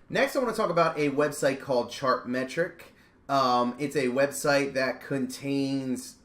Next, I want to talk about a website called Chartmetric. It's a website that contains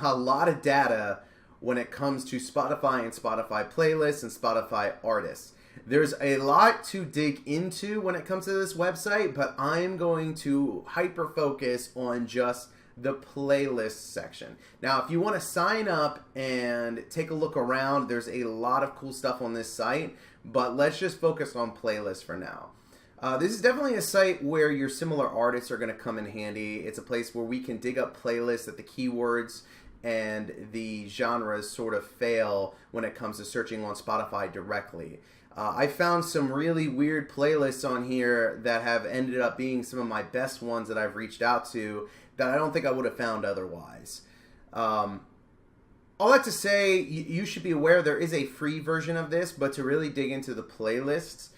a lot of data when it comes to Spotify and Spotify playlists and Spotify artists. There's a lot to dig into when it comes to this website, but I'm going to hyper focus on just the playlist section. Now, if you want to sign up and take a look around, there's a lot of cool stuff on this site, but let's just focus on playlists for now. This is definitely a site where your similar artists are going to come in handy. It's a place where we can dig up playlists that the keywords and the genres sort of fail when it comes to searching on Spotify directly. I found some really weird playlists on here that have ended up being some of my best ones that I've reached out to that I don't think I would have found otherwise. All that to say, you should be aware there is a free version of this, but to really dig into the playlists,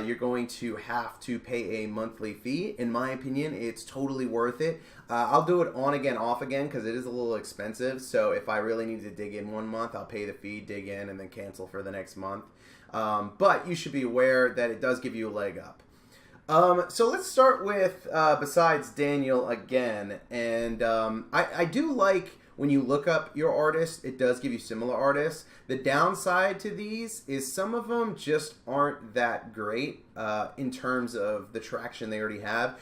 you're going to have to pay a monthly fee. In my opinion, it's totally worth it. I'll do it on again, off again, because it is a little expensive. So if I really need to dig in 1 month, I'll pay the fee, dig in, and then cancel for the next month. But you should be aware that it does give you a leg up. So let's start with Besides Daniel again. And I do like when you look up your artist, it does give you similar artists. The downside to these is some of them just aren't that great in terms of the traction they already have.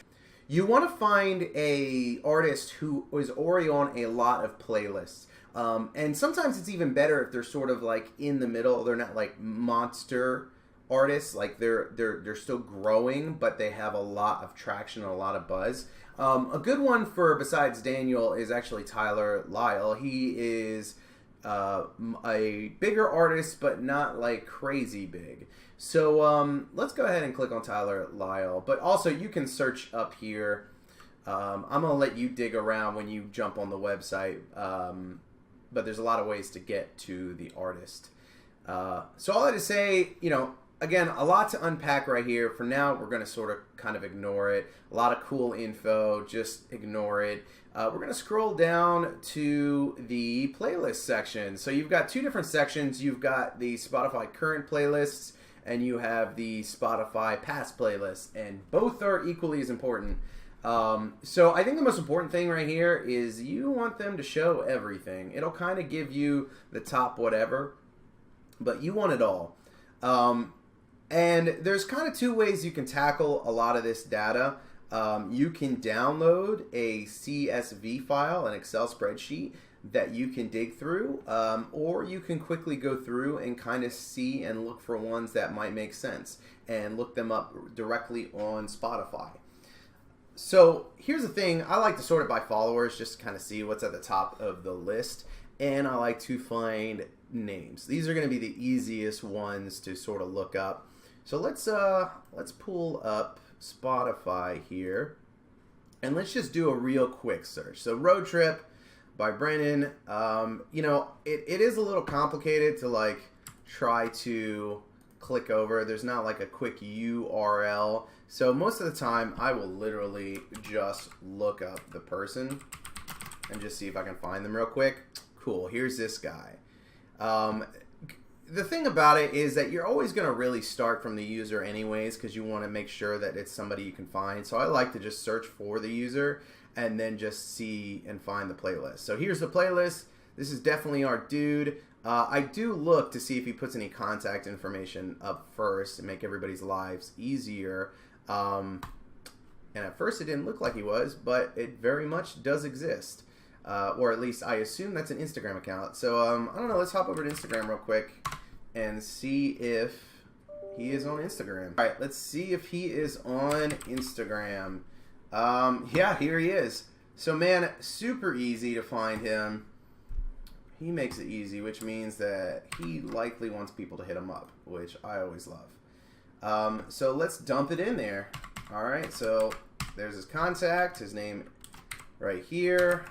You want to find a artist who is already on a lot of playlists. And sometimes it's even better if they're sort of like in the middle. They're not like monster artists, like they're still growing, but they have a lot of traction and a lot of buzz. A good one for Besides Daniel is actually Tyler Lyle. He is a bigger artist, but not like crazy big. So let's go ahead and click on Tyler Lyle. But also you can search up here. I'm gonna let you dig around when you jump on the website. But there's a lot of ways to get to the artist. So all that to say, again, a lot to unpack right here. For now, we're going to sort of kind of ignore it. A lot of cool info, just ignore it. We're going to scroll down to the playlist section. So you've got two different sections. You've got the Spotify current playlists, and you have the Spotify past playlists, and both are equally as important. So I think the most important thing right here is you want them to show everything. It'll kind of give you the top whatever, but you want it all. And there's kind of two ways you can tackle a lot of this data. You can download a CSV file, an Excel spreadsheet that you can dig through, or you can quickly go through and kind of see and look for ones that might make sense and look them up directly on Spotify. So here's the thing, I like to sort it by followers just to kind of see what's at the top of the list, and I like to find names. These are going to be the easiest ones to sort of look up. So let's pull up Spotify here, and let's just do a real quick search. So Road Trip by Brennan, it is a little complicated to like try to click over. There's not like a quick URL. So most of the time I will literally just look up the person and just see if I can find them real quick. Cool, here's this guy. The thing about it is that you're always going to really start from the user anyways, because you want to make sure that it's somebody you can find. So I like to just search for the user and then just see and find the playlist. So here's the playlist. This is definitely our dude. I do look to see if he puts any contact information up first to make everybody's lives easier. And at first it didn't look like he was, but it very much does exist. Or at least I assume that's an Instagram account. So I don't know, let's hop over to Instagram real quick and see if he is on Instagram. All right, let's see if he is on Instagram. Yeah, here he is. So man, super easy to find him. He makes it easy, which means that he likely wants people to hit him up, which I always love. So let's dump it in there. All right, so there's his contact, his name right here.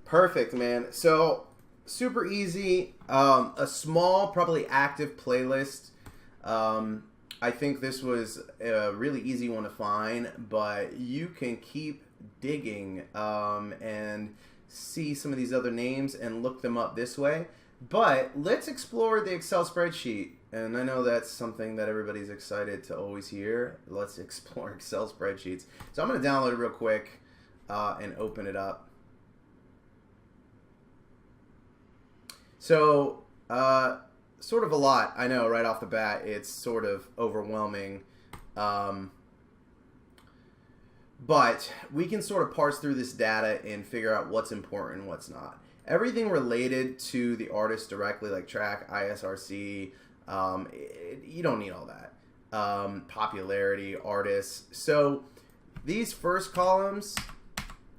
Perfect, man. So super easy. A small, probably active playlist. I think this was a really easy one to find, but you can keep digging and see some of these other names and look them up this way. But let's explore the Excel spreadsheet. And I know that's something that everybody's excited to always hear. Let's explore Excel spreadsheets. So I'm going to download it real quick and open it up. So, sort of a lot. I know right off the bat it's sort of overwhelming. But we can sort of parse through this data and figure out what's important and what's not. Everything related to the artist directly, like track, ISRC, you don't need all that. Popularity, artists. So these first columns,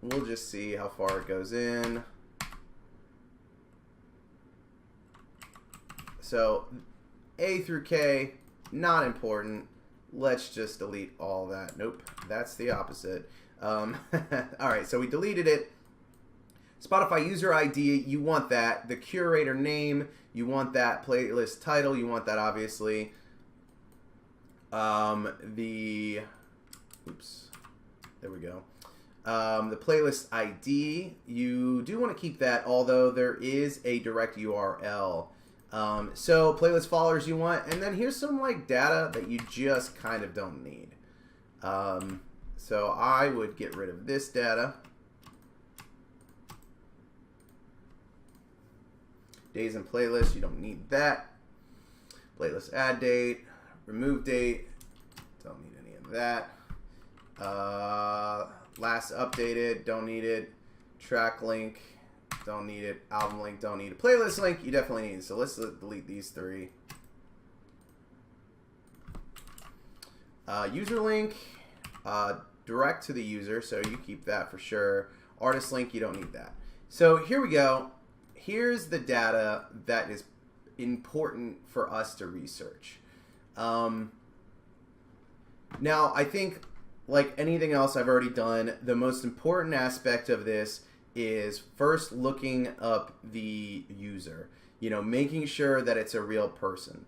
we'll just see how far it goes in. So A through K, not important. Let's just delete all that. Nope, that's the opposite. All right, so we deleted it. Spotify user ID, you want that. The curator name, you want that. Playlist title, you want that, obviously. Oops, there we go. The playlist ID, you do want to keep that, although there is a direct URL. So playlist followers you want, and then here's some like data that you just kind of don't need. So I would get rid of this data. Days and playlists, you don't need that. Playlist add date, remove date, don't need any of that. Last updated, don't need it. Track link, don't need it. Album link, don't need it. Playlist link, you definitely need it. So let's delete these three. User link, direct to the user, so you keep that for sure. Artist link, you don't need that. So here we go. Here's the data that is important for us to research. Now, I think, like anything else I've already done, the most important aspect of this is first looking up the user. You know, making sure that it's a real person.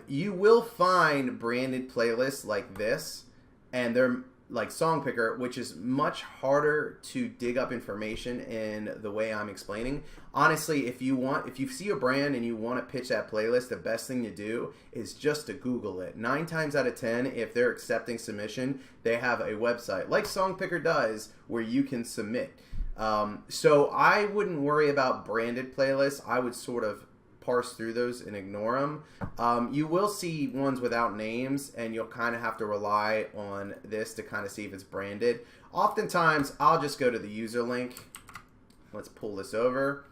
You will find branded playlists like this, and they're like Song Picker, which is much harder to dig up information in the way I'm explaining. Honestly, if you see a brand and you want to pitch that playlist, the best thing to do is just to Google it. 9 times out of 10, if they're accepting submission, they have a website like Song Picker does where you can submit. So I wouldn't worry about branded playlists. I would sort of parse through those and ignore them. You will see ones without names, and you'll kind of have to rely on this to kind of see if it's branded. Oftentimes, I'll just go to the user link. Let's pull this over,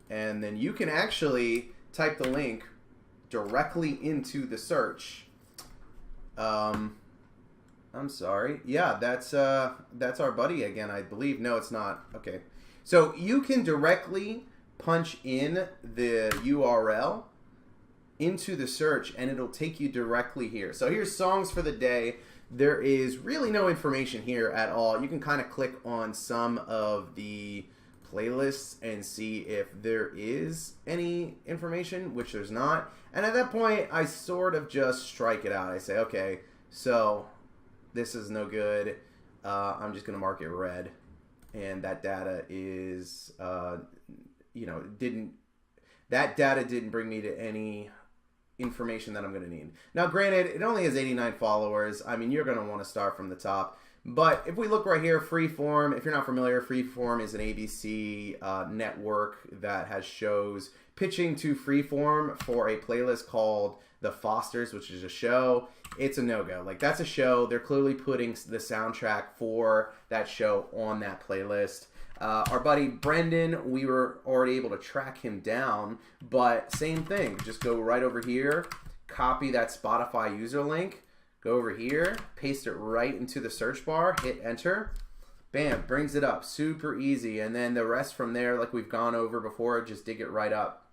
and then you can actually type the link directly into the search. I'm sorry. Yeah, that's our buddy again, I believe. No, it's not. Okay. So you can directly punch in the URL into the search, and it'll take you directly here. So here's songs for the day. There is really no information here at all. You can kind of click on some of the playlists and see if there is any information, which there's not. And at that point, I sort of just strike it out. I say, okay, so this is no good. I'm just going to mark it red. And that data is, that data didn't bring me to any information that I'm going to need. Now, granted, it only has 89 followers. I mean, you're going to want to start from the top. But if we look right here, Freeform, if you're not familiar, Freeform is an ABC network that has shows pitching to Freeform for a playlist called The Fosters, which is a show. It's a no-go. Like, that's a show. They're clearly putting the soundtrack for that show on that playlist. Our buddy Brendan, we were already able to track him down, but same thing. Just go right over here, copy that Spotify user link, go over here, paste it right into the search bar, hit enter, bam, brings it up. Super easy. And then the rest from there, like we've gone over before, just dig it right up.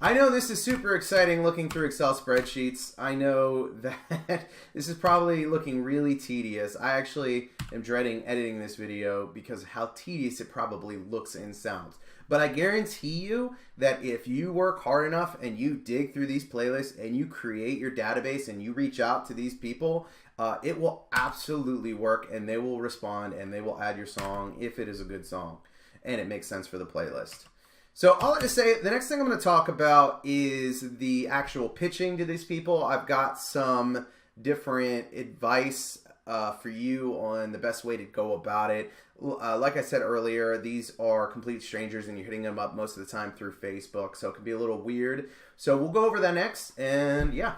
I know this is super exciting looking through Excel spreadsheets. I know that this is probably looking really tedious. I actually am dreading editing this video because how tedious it probably looks and sounds. But I guarantee you that if you work hard enough and you dig through these playlists and you create your database and you reach out to these people, it will absolutely work, and they will respond and they will add your song if it is a good song and it makes sense for the playlist. So all I have to say, the next thing I'm going to talk about is the actual pitching to these people. I've got some different advice for you on the best way to go about it. Like I said earlier, these are complete strangers and you're hitting them up most of the time through Facebook, so it can be a little weird. So we'll go over that next, and yeah.